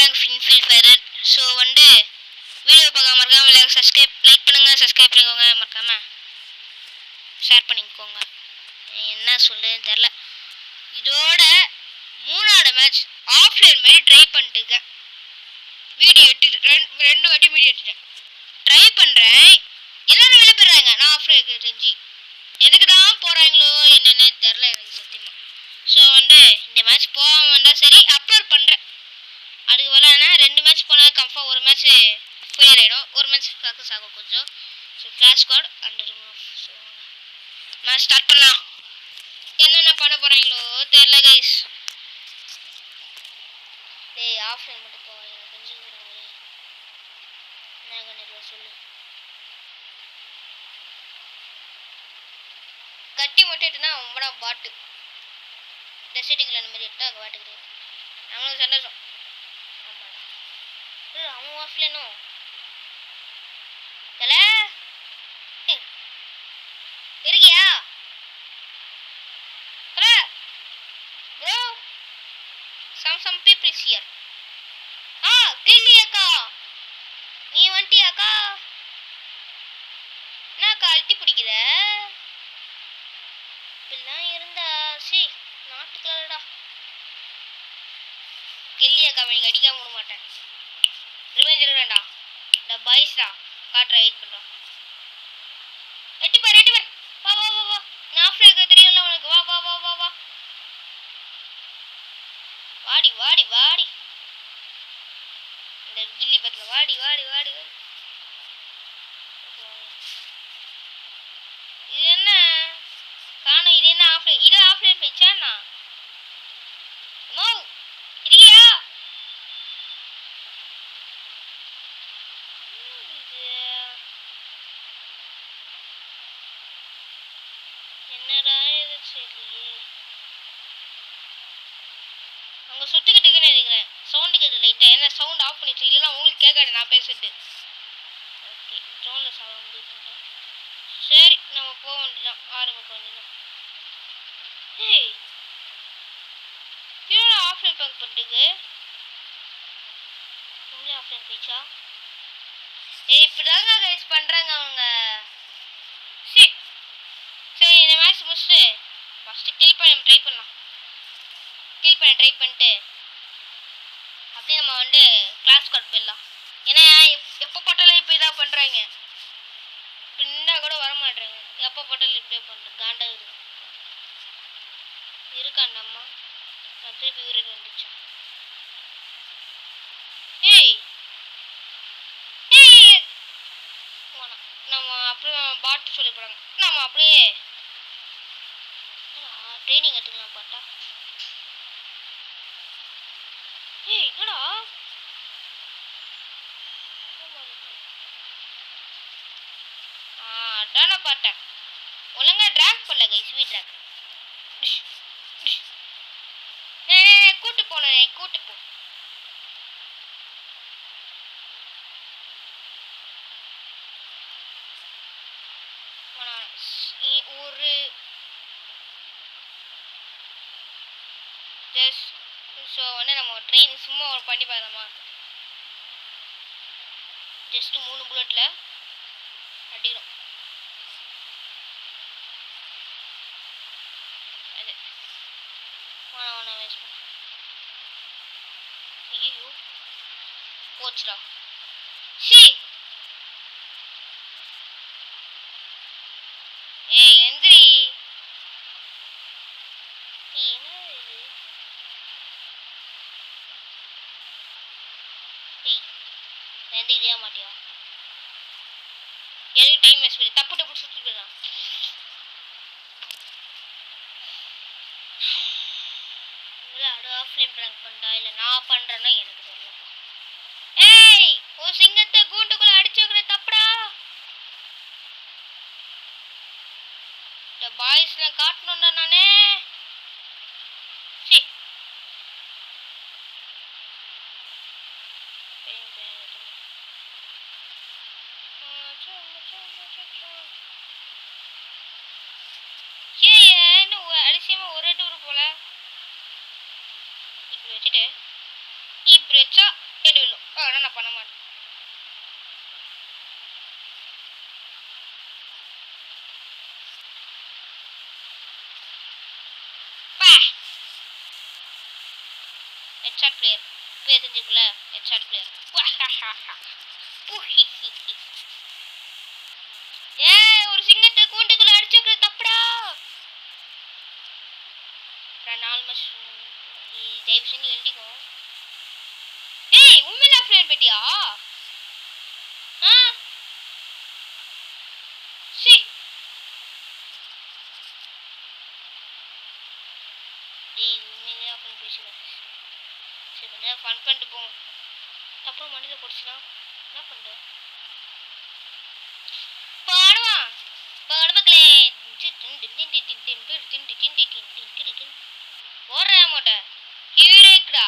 prank Finfield Feather. So வந்து video பார்க்க மறக்காம லைக் பண்ணுங்கள், சப்ஸ்கிரைப் பண்ணிக்கோங்க, மறக்காம ஷேர் பண்ணிக்கோங்க. என்ன சொல்லுன்னு தெரில. இதோட 3வது மேட்ச் ஆஃப்லைன் மாதிரி ட்ரை பண்ணிட்டுருக்கேன். வீடியோ ரெண்டு வாட்டி வீடியோ எடுத்துட்டேன். ட்ரை பண்ணுறேன், எல்லாரும் வெளியே போயிடுறாங்க. நான் ஆஃப்லைன் தெரிஞ்சு எதுக்கு தான் போகிறாங்களோ என்னென்ன தெரில எனக்கு சத்தியமாக. ஸோ வந்து இந்த மேட்ச் போகாமல் வந்தால் சரி, அப்லோட் பண்ணுறேன். அதுக்கு வேலை என்ன 2 மேட்ச் போனால் கன்ஃபார்ம் ஒரு மேட்ச் ஃபெயிலியர் ஆகிடும், ஒரு மேட்ச் சக்ஸஸ் ஆகும் கொஞ்சம். So flash squad under. So match start பண்ணலாம். என்னென்ன பண்ண போகிறாங்களோ தெரில கைஸ். டேய் ஆஃப்லைன் மட்டும் போவாங்க கொஞ்சம் என்ன கண்டிப்பாக சொல்லு. கட்டி மட்டும் எட்டுனா உங்களா பாட்டு டெசர்ட்டுக்குள்ள அந்த மாதிரி எட்டா பாட்டு கிடையாது. அவனுக்கு சந்தோஷம். ஆமாடா அவன் ஆஃப்லைனும் தல இருக்கியா தல bro some people is here. கில்லி அக்கா நீ வந்துட்டியாக்கா? என்னக்கா அல்ட்டி பிடிக்குத? இப்படிலாம் இருந்தா சி நாட்டுக்கலடா. கில்லி அக்கா நீங்க அடிக்காம விட மாட்டேன். ரிவெஞ்ச் எடுறேன்டா. இந்த பாய்ஸ்டா காட்டுற வெயிட் பண்ணுறோம். எட்டி பாரு வா வா வா வா. நான் ஆஃப்ரிக்கா தெரியல உனக்கு. வா வா வா வா வா. வாடி வாடி வாடி. இந்த கில்லி பத்தில வாடி வாடி வாடி. இது என்ன காணும்? இது என்ன ஆஃப்லைன்? இது ஆஃப்லைன் போயிச்சாண்ணா? அம்மா இருக்கியா? என்னடா இது சரியே. அவங்க சுட்டுக்கிட்டுக்குன்னு நினைக்கிறேன். சவுண்டு கேட்டு லைட்டா. என்ன சவுண்ட் ஆஃப் பண்ணிச்சு? இல்லைன்னா உங்களுக்கு கேட்காது நான் பேசிட்டு. ஓகே ட்ரோனில் சவுண்ட் பண்ணுறேன். சரி நம்ம போக வேண்டியதான், ஆரம்பிக்க வேண்டியதான். ஏய் கீழே ஆஃப்லைன் பேக் பண்ணிட்டுக்கு உங்களே ஆஃப்லைன் போயிச்சா? இப்படிதாங்க கைஸ் பண்ணுறாங்க அவங்க. சரி இந்த மேட்ச் முடிச்சுட்டு ஃபஸ்ட்டு கில் பண்ண ட்ரை பண்ணலாம். கில் பண்ண ட்ரை பண்ணிட்டு அப்படியே நம்ம வந்து கிளாஸ் ஸ்குவாட் போயிடலாம். ஏன்னா எப்போ போட்டாலும் இப்போ இதாக பண்ணுறாங்க. பின்னா கூட வர மாட்டேறாங்க. எப்போ போட்டாலும் இப்படியே பண்ணுறேன். காண்டா இருக்காண்டம்மா. நான் திருப்பி ஊரேட் வந்துச்சா? ஏய் ஏய் நம்ம அப்படியே பாட்டு சொல்லி போகிறாங்க. நம்ம அப்படியே ட்ரைனிங் எடுத்துக்கலாம் பாட்டா. ஏய் என்னடா அதான பாட்டேன். ஒழுங்கா ட்ராக் பண்ணல கை ஸ்வீட் ட்ராக். கூட்டு போனேன் கூட்டு போ. ஒரு ஜஸ்ட் ஸோ வந்து நம்ம ட்ரெயின் சும்மா பண்ணி பார்க்கலாமா? ஜஸ்ட் 3 புல்லட்டில் அடிக்கிறோம். அது ஒன்று வேஸ்ட் பண்ண. ஐயோ போச்சுடா. சி ஏய் எந்திரி. என்ன இது? எந்திரிக்கவே மாட்டியா? எதுக்கு டைம் வேஸ்ட் பண்ணி தப்பு டப்பு சுற்றி போயிடலாம். ஆஃப்லைன் ப்ராங்க் பண்ணா இல்லை நான் பண்ணுறேன்னா எனக்கு தெரியல. ஏய் ஒரு சிங்கத்தை கூண்டுக்குள்ள அடிச்சு வைக்கிற தப்புடா. இந்த பாய்ஸ்லாம் காட்டணும்டா நானே. சி இன்னும் அரிசியமா ஒரே டூர் போல. இப்படி வச்சுட்டு இப்படி வச்சா எடுவிடும். ஆனால் நான் பண்ண மாட்டேன். ஹெட்ஷாட் பிளேயர் பேர் தெரிஞ்சுக்கல. Headshot player. ஏ ஒரு சிங்கத்தை கூண்டுக்குள்ள அடிச்சுக்கிற தப்புடா. நாலு மாசம் தயவு செஞ்சு எழுதிக்கும். ஏய் உண்மையில ஆஃப்லைன் பெட்டியா? சி டேய் உண்மையிலே ஆஃப்லைன் பேசுவேன். சரி கொஞ்சம் ஃபன் பண்ணிட்டு போவோம். அப்புறம் மண்ணில் போடுச்சுன்னா என்ன பண்ணுற? பாடுவான் பாடு மக்களே. ஓடுற அமௌண்ட ஹீரோக்குடா.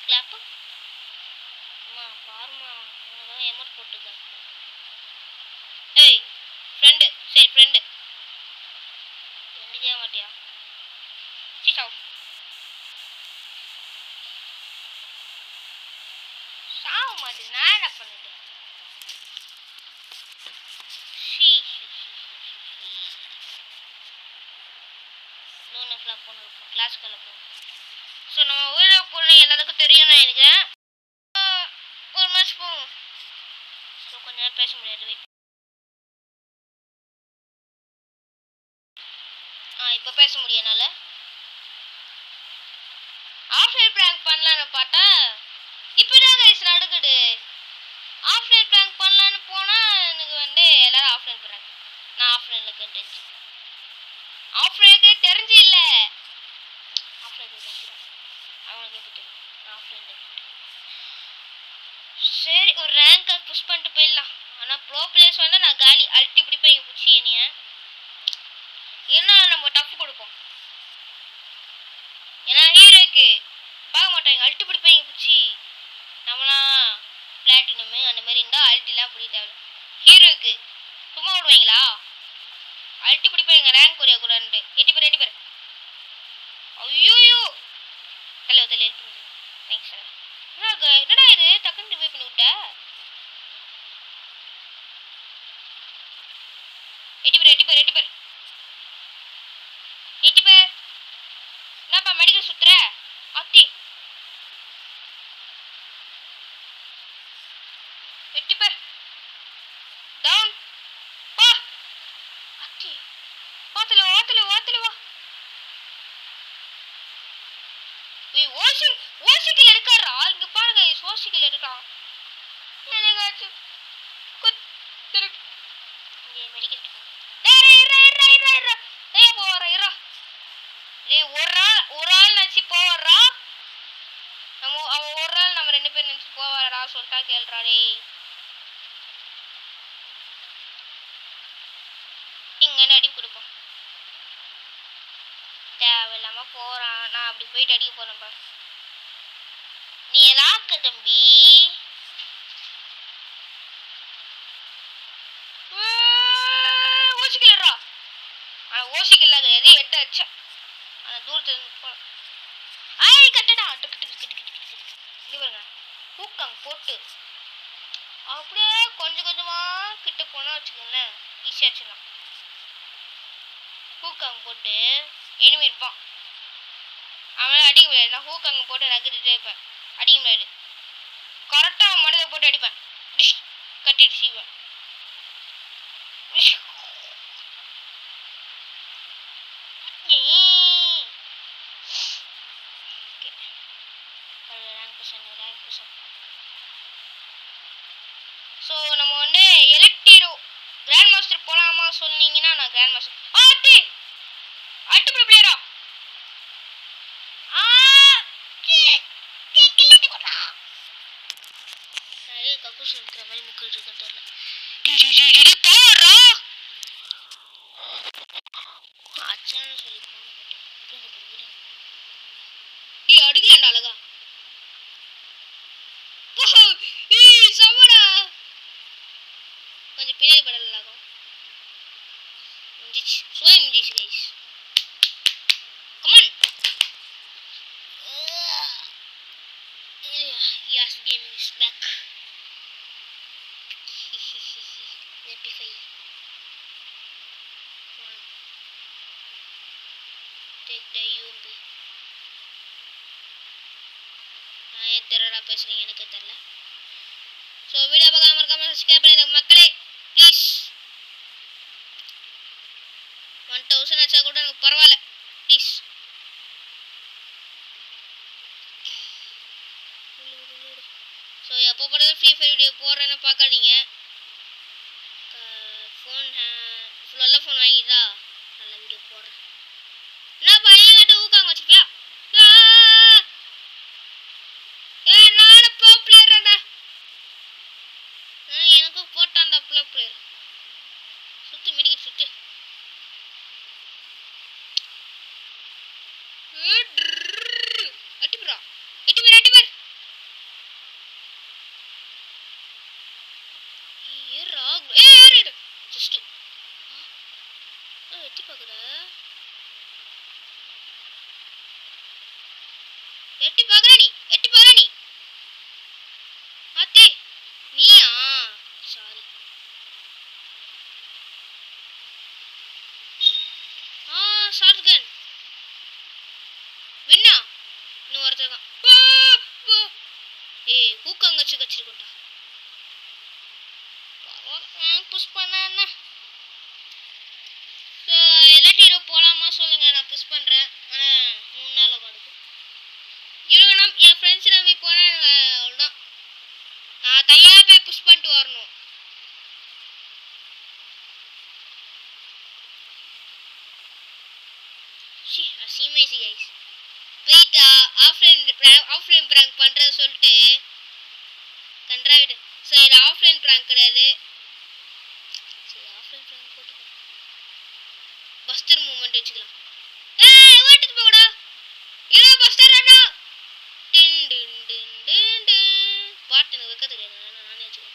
கிளாப்பு அம்மா பாருமா உனக்காக எமௌண்ட் போட்டுக்க. ஏய் ஃப்ரெண்டு சரி ஃப்ரெண்டு ரெண்டு மாட்டியா? சாவ மாட்டேது. நான் என்ன பண்ணுது? கிளாஸ்க்குள்ள போகும். ஸோ நம்ம வீடியோ போடணும் எல்லாத்துக்கும் தெரியும் நினைக்கிறேன். ஒரு மேட்ச் போவோம். ஸோ கொஞ்ச நேரம் பேச முடியாது. வெயிட். இப்போ பேச முடியனால ஆஃப்லைன் பிராங்க் பண்ணலான்னு பார்த்தா இப்படிதான் கைஸ் நடக்குது. ஆஃப்லைன் பிராங்க் பண்ணலான்னு போனால் எனக்கு எல்லாரும் ஆஃப்லைன் பிராங்க். நான் ஆஃப்லைனில் இருக்கேன்னு தெரிஞ்சு ஆஃப்லைனுக்கே தெரிஞ்சு இல்லை ஆஃப்லைனுக்கு தெரிஞ்சிடும். அவனுக்கு எப்படி தெரியும் நான் ஆஃப்லைனில் இருக்கேன். சரி ஒரு ரேங்கை புஷ் பண்ணிட்டு போயிடலாம். ஆனால் ப்ரோ பிளேயர்ஸ் நான் காலி அல்ட்டி பிடிப்பேன். இங்கே பிடிச்சி என்னைய இருந்தாலும் நம்ம டஃப் கொடுப்போம். ஏன்னா ஹீரோக்கு பார்க்க மாட்டாங்க. அல்ட்டி பிடிப்பேன் இங்கே பிடிச்சி. நம்மளாம் பிளாட்டினமு அந்த மாதிரி இருந்தால் அல்ட்டிலாம் பிடிக்க தேவை. ஹீரோக்கு சும்மா விடுவீங்களா? அல்ட்டி பிடிப்பேன் ரேங்க் குறைய கூடாது. 8 பேர் ஐயோ தலை ஹெல்ப் பண்ணுங்க. Thanks sir. என்னடா இது டக்குன்னு ரிவைவ் பண்ணி விட்ட? 8 பேர் என்னப்பா மெடிக்கல் சுத்துற? அத்தி 8 பேர் டவுன் பா. அத்தி வாத்துல வா. ஓசிக்கல் எடுக்காரா? இங்க பாருங்க ஓசிக்கல் எடுக்கான். எனக்காச்சும் மெடிக்கல் போறா. ஒரு ஆள் நினைச்சு போவா. அவன் ஒரு ஆள் நம்ம 2 பேர் நினைச்சு போவாரா சொல்லிட்டா கேள்றாரே. இங்க அடி கொடுப்போம். தேவையில்லாம போறான். நான் அப்படி போயிட்டு அடிக்க போறேன் பாரு. நீ லாக்க தம்பி. ஓசிக்கலடா. ஓசிக்கல கிடையாது. 8 அடிச்சா அந்த தூரத்துல இருந்து ஆய் கட்டடா. இது பாருங்க ஊக்கம் போட்டு அப்படியே கொஞ்சமா கிட்ட போனா வச்சுக்கோங்களேன் ஈஸியா வச்சிடலாம். ஊக்கம் போட்டு எனிமி இருப்பான். அவன் அடிக்க முடியாது. நான் ஹூக்கங்க போட்டு நக்கிட்டே இருப்பேன். அடிக்க முடியாது. கரெக்டாக அவன் மனதை போட்டு அடிப்பேன். டிஷ் கட்டிட்டு செய்வேன். ஸோ நம்ம எலக்ட்ரோ கிராண்ட் மாஸ்டர் போலாமா சொன்னீங்கன்னா நான் கிராண்ட் மாஸ்டர் அட்டு பிளேயரா நிறைய கக்கூஸ் இருக்கிற மாதிரி முக்கிட்டு இருக்குன்னு தெரியல. அச்சான்னு சொல்லி அடிக்கலாண்டா அழகா சமடா கொஞ்சம் பின்னாடி படலாகும். முடிஞ்சிச்சு guys. Come on. Yes, game is back. MP5. Take the UMP. நான் எத்தனை பேசுறீங்க எனக்கு தெரியல. ஸோ வீடியோ பார்க்காம மறக்காம சப்ஸ்கிரைப் பண்ணிடுங்க மக்களே ப்ளீஸ். 1000 ஆச்சா கூட எனக்கு பரவாயில்ல ப்ளீஸ். ஸோ எப்போ போடுறது ஃப்ரீ ஃபயர் வீடியோ போடுறேன்னு பார்க்காதீங்க. ஃபோன் நல்ல ஃபோன் வாங்கிட்டா நல்ல வீடியோ போடுறேன். என்ன பையன் கிட்ட ஊக்காங்க வச்சுப்பியா? நானும் ப்ரோ பிளேயர்டா. எனக்கும் போட்டான்டா ப்ரோ பிளேயர். சுத்து மெடிக்கெட் சுத்து. எட்டு பேர் ஜஸ்ட் எட்டி பார்க்குற நீ ஆத்தே நீயா? சாரி. ஷார்ட் கன் வின்னா இன்னும் ஒருத்தர் தான். ஹூக்காங்க வச்சிருக்கோண்டா. புஷ் பண்ண என்ன எல்லாத்தையும் ஹீரோ போகலாமா சொல்லுங்க, நான் புஷ் பண்ணுறேன். ஆனால் 3 நாள் உட்காந்துக்கும் இருங்க. என் ஃப்ரெண்ட்ஸ் நம்பி போனால் அவ்வளோதான். நான் தனியாக போய் புஷ் பண்ணிட்டு வரணும். அசிமைசி கைஸ் போயிட்டு ஆஃப்லைன் ப்ராங்க் பண்ணுறத சொல்லிட்டு கன்றாவிடு. சரி இது ஆஃப்லைன் ப்ராங்க் கிடையாது. சரி ஆஃப்லைன் ப்ராங்க் போட்டுக்கோ. பஸ்டர் மூமெண்ட் வச்சுக்கலாம். ஓட்டுக்கு போகடா. இல்லை பஸ்டர் அண்ணா. பாட்டு எனக்கு வைக்க தெரியாது. நானே வச்சுக்கேன்.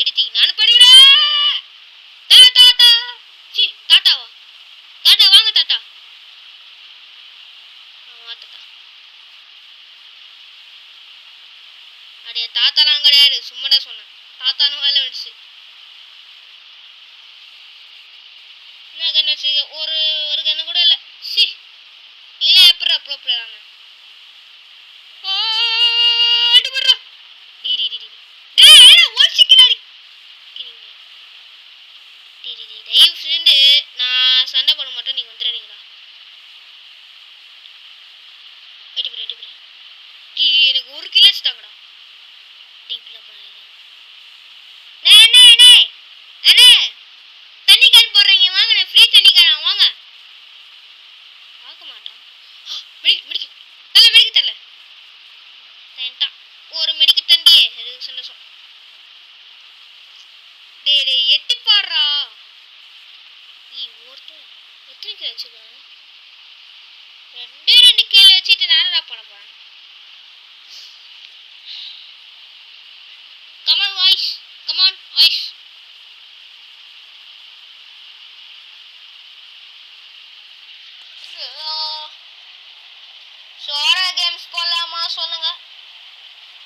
எடுத்தீங்க நானும் படிக்கிறேன். தாத்தா சி தாத்தாவா? தாத்தா வாங்க தாத்தா. தாத்தா அடைய தாத்தாலாம் கிடையாது, சும்மாதான் சொன்னேன். தாத்தானு வேலை வச்சு என்ன கண்ணு வச்சு ஒரு கண்ணு கூட இல்லை. சி இல்லை எப்படி அப்ரோப்ரியர் ஆன தயவு செஞ்சு நான் சண்டை போட மாட்டோம், நீங்க வந்துடுறீங்களா? எனக்கு 1 கிலோ வச்சுட்டாங்கடா. டீப்ல பண்ணீங்க அண்ணே தண்ணி கேன் போடுறீங்க வாங்க. நான் ஃப்ரீ தண்ணி கேன் வாங்க. பார்க்க மாட்டான். மெடிக்க தரல தேன்ட்டான். ஒரு மெடிக்க தண்டி எதுக்கு சந்தோஷம். டே எட்டி பாடுறா. ஒருத்தன் எத்தனை கிலோ வச்சுக்கேன்? 2 கிலோ வச்சுட்டு நான் என்ன பண்ண போறேன்? Come on, guys. Come on, guys. சோரா கேம்ஸ் போலாமா சொல்லுங்க.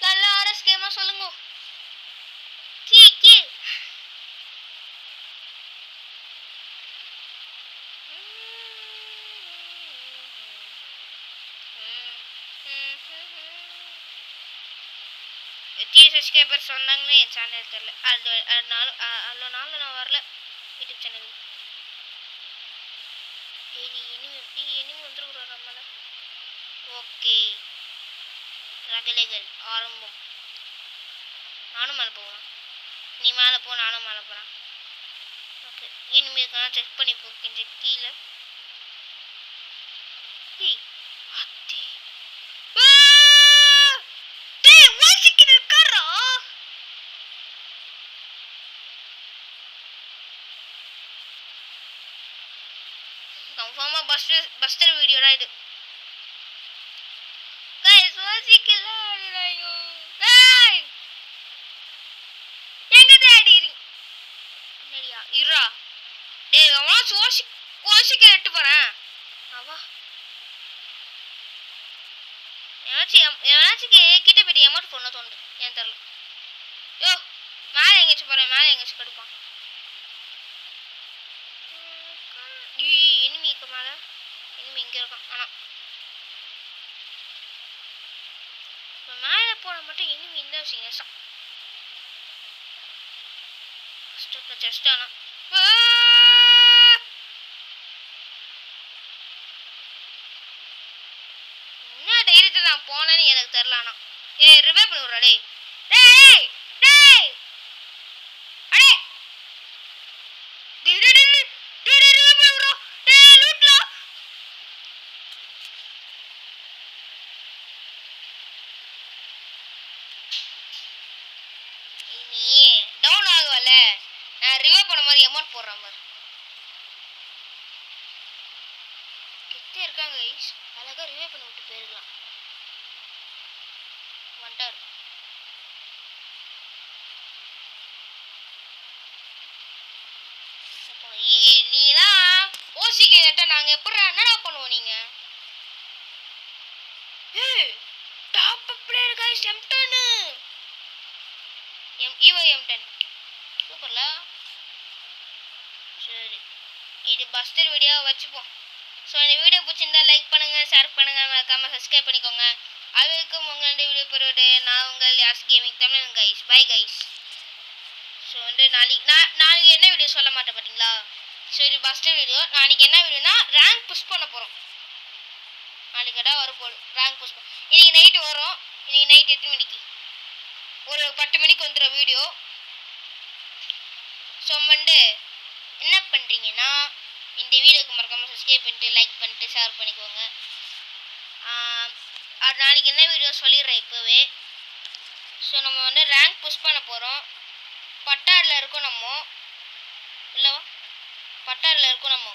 நல்ல ஆர்எஸ் கேமா சொல்லுங்க. கீ சப்ஸ்கிரைபர்ஸ் வந்தாங்கன்னு என் சேனல் தெரியல. அவ்வளோ நாள் நான் வரல யூடியூப் சேனல். இனிமே வந்துருக்குறோம் நம்மள. ஓகே ரகலைகள் ஆரம்பம். நானும் மேலே போவேன். நீ மேலே போ, நானும் மேலே போகிறேன். ஓகே இனிமேல் நான் செக் பண்ணி போக்கின்ற கீழே. கன்ஃபார்மா பஸ்டர் வீடியோடா இது. गाइस வாசிக்கல அடிறாயோ. ஏய் எங்க தேடிறீங்க? என்னடியா இரா டேய் அவன் ஓசிக்கு எட்டு போகிறேன் அவா எவனாச்சும் கிட்ட போயிட்டு எமௌண்ட் போடணும் தோணுது ஏன் தெரில யோ மேலே எங்கேயாச்சும் போகிறேன் மேலே எங்கேயாச்சும் கடுப்பான் இனிமே இருக்க மேலே இனிமே இங்கே இருக்கான் ஆனால் இப்போ மேலே போன மட்டும் இனிமே இந்த விஷயம் ஜஸ்ட் ஆனால் என்ன தைரியத்தில் நான் போனேன்னு எனக்கு தெரில ஆனால் ரிவே பண்ணி விட்றா டேய் டேய் டேய் அடே டேய் டேய் டேய் டேய் ரிவே பண்ணி விட்றா டேய் லூட்லா நீ டவுன் ஆகவல நான் ரிவே பண்ண மாதிரி அமௌண்ட் போடுற மாதிரி கிட்டே இருக்காங்க கைஸ் அழகாக ரிவே பண்ணி விட்டு போயிருக்கலாம் வந்துட்டார் நீலாம் ஓசிக்கு கேட்டால் நாங்கள் எப்படி என்னடா பண்ணுவோம் நீங்கள் top up player guys M10 M10 சூப்பர்ல சரி இது பஸ்டர் வீடியோ வச்சுப்போம் ஸோ இந்த வீடியோ பிடிச்சிருந்தா லைக் பண்ணுங்கள் ஷேர் பண்ணுங்கள் மறக்காமல் சப்ஸ்கிரைப் பண்ணிக்கோங்க அதுக்கும் உங்களுடைய வீடியோ பெறுவது நான் உங்கள் யாஸ் கேமிங் தமிழன் கைஸ் பை கைஸ் ஸோ நாளைக்கு என்ன வீடியோ சொல்ல மாட்டேன் பார்த்தீங்களா ஸோ இது பஸ்டர் வீடியோ நாளைக்கு என்ன வீடியோனா ரேங்க் புஷ் பண்ண போகிறோம் நாளைக்கு கடை வரப்போகுது ரேங்க் புஷ் பண்ண இன்றைக்கி நைட்டு வரும் இன்றைக்கி நைட் 8 மணிக்கு ஒரு 10 மணிக்கு வந்துடும் வீடியோ ஸோ என்ன பண்ணுறீங்கன்னா இந்த வீடியோக்கு மறக்காமல் சப்ஸ்கிரைப் பண்ணிட்டு லைக் பண்ணிட்டு ஷேர் பண்ணிக்கோங்க நாளைக்கு என்ன வீடியோ சொல்லிடுறேன் இப்போவே ஸோ நம்ம ரேங்க் புஷ் பண்ண போகிறோம் பட்டாரில் இருக்கோம் நம்ம இல்லைவா பட்டாரில் இருக்கோம் நம்ம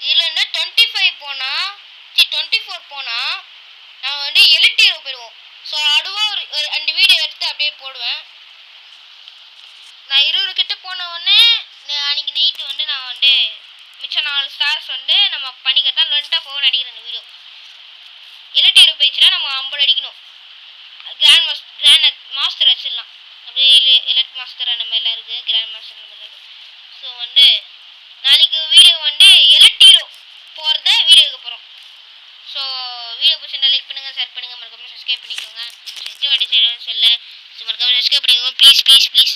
இதில் 25 போனால் 24 போனால் நான் எலிட் ஹீரோ போயிடுவோம் ஸோ அதுவாக ஒரு 2 வீடியோ எடுத்து அப்படியே போடுவேன் நான் 20 கிட்ட போன உடனே அன்றைக்கி நைட்டு நான் மிச்சம் 4 ஸ்டார்ஸ் நம்ம பண்ணிக்கிட்டால் லொன்ட்டாக போக நடிக்கிறேன் அந்த வீடியோ எலிட் ஹீரோ போயிடுச்சுன்னா நம்ம 50 அடிக்கணும் கிராண்ட் மாஸ்டர் வச்சிடலாம் அப்படியே எலிட் மாஸ்டர் அந்த மாதிரிலாம் இருக்குது கிராண்ட் மாஸ்டர் அந்த மாதிரி இருக்குது ஸோ நாளைக்கு வீடியோ எலிட் ஹீரோ போகிறத வீடியோக்கு போகிறோம் ஸோ வீடியோ பிடிச்சிருந்தா லைக் பண்ணுங்கள் ஷேர் பண்ணுங்கள் மறக்காமல் சப்ஸ்கிரைப் பண்ணிக்கோங்க எத்தனை வாட்டி செய்யணும்னு சொல்ல ஸோ மறக்காமல் சப்ஸ்கிரைப் பண்ணிக்கோங்க ப்ளீஸ் ப்ளீஸ் ப்ளீஸ்